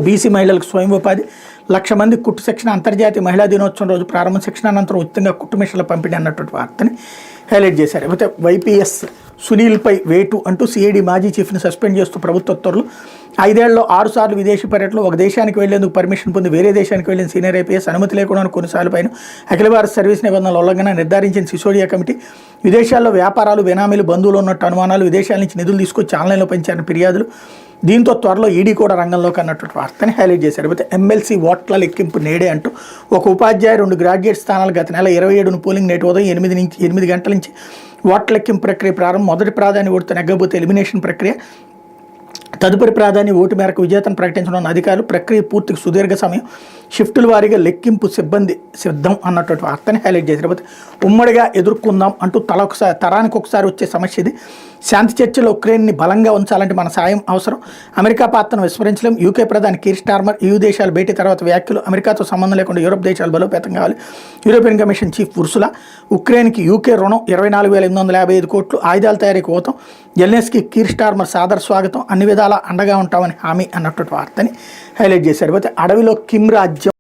BC మహిళలకు స్వయం ఉపాధి 1,00,000 మంది కుట్టు శిక్షణ అంతర్జాతీయ మహిళా దినోత్సవం రోజు ప్రారంభ శిక్షణ అనంతరం ఉచితంగా కుట్టు మిషన్ల పంపిణీ అన్నటువంటి వార్తని హైలైట్ చేశారు. అయితే వైపీఎస్ సునీల్పై వేటు అంటూ సిఐడి మాజీ చీఫ్ని సస్పెండ్ చేస్తూ ప్రభుత్వ ఉత్తర్వులు. 5 ఏళ్లలో 6 సార్లు విదేశీ పర్యటనలు, ఒక దేశానికి వెళ్లేందుకు పర్మిషన్ పొంది వేరే దేశానికి వెళ్లిన సీనియర్ ఐపీఎస్ అనుమతి లేకుండా కొన్నిసార్లు పైన అఖిల భారత సర్వీస్ నిబంధనల ఉల్లంఘన నిర్ధారించిన సిసోడియా కమిటీ. విదేశాల్లో వ్యాపారాలు, బెనామీలు, బంధువులు ఉన్నట్టు అనుమానాలు, విదేశాల నుంచి నిధులు తీసుకొచ్చి ఆన్లైన్లో పెంచారని ఫిర్యాదులు. దీంతో త్వరలో ఈడీ కూడా రంగంలోకి అన్నటువంటి వార్తని హైలైట్ చేశారు. అయితే ఎమ్మెల్సీ ఓట్ల లెక్కింపు నేడే అంటూ ఒక ఉపాధ్యాయ 2 గ్రాడ్యుయేట్ స్థానాలు గత నెల 27న పోలింగ్ నేటి ఉదయం 8 గంటల నుంచి ఓట్ల లెక్కింపు ప్రక్రియ ప్రారంభం. మొదటి ప్రాధాన్యత ఓటుతో నెగ్గబోతే ఎలిమినేషన్ ప్రక్రియ, తదుపరి ప్రాధాన్య ఓటు మేరకు విజేతను ప్రకటించనున్న అధికారులు. ప్రక్రియ పూర్తికి సుదీర్ఘ సమయం, షిఫ్టుల వారీగా లెక్కింపు సిబ్బంది సిద్ధం అన్నటువంటి వార్తని హైలైట్ చేశారు. ఉమ్మడిగా ఎదుర్కొందాం అంటూ తరానికి ఒకసారి వచ్చే సమస్య ఇది. శాంతి చర్చలో ఉక్రెయిన్ని బలంగా ఉంచాలంటే మన సాయం అవసరం. అమెరికా పాత్రను విస్మరించలేం. యూకే ప్రధాని కీర్ స్టార్మర్ EU దేశాలు భేటీ తర్వాత వ్యాఖ్యలు. అమెరికాతో సంబంధం లేకుండా యూరోప్ దేశాలు బలోపేతం కావాలి. European Commission chief Ursula. ఉక్రెయిన్కి యూకే రుణం 24,855 కోట్లు. ఆయుధాల తయారీకి పోతాం. జెలెన్స్కీ కీర్ స్టార్మర్ సాదర స్వాగతం. అన్ని విధాలా అండగా ఉంటామని హామీ అన్నటువంటి వార్తని హైలైట్ చేశారు. అయితే అడవిలో కిమ్ రాజ్యం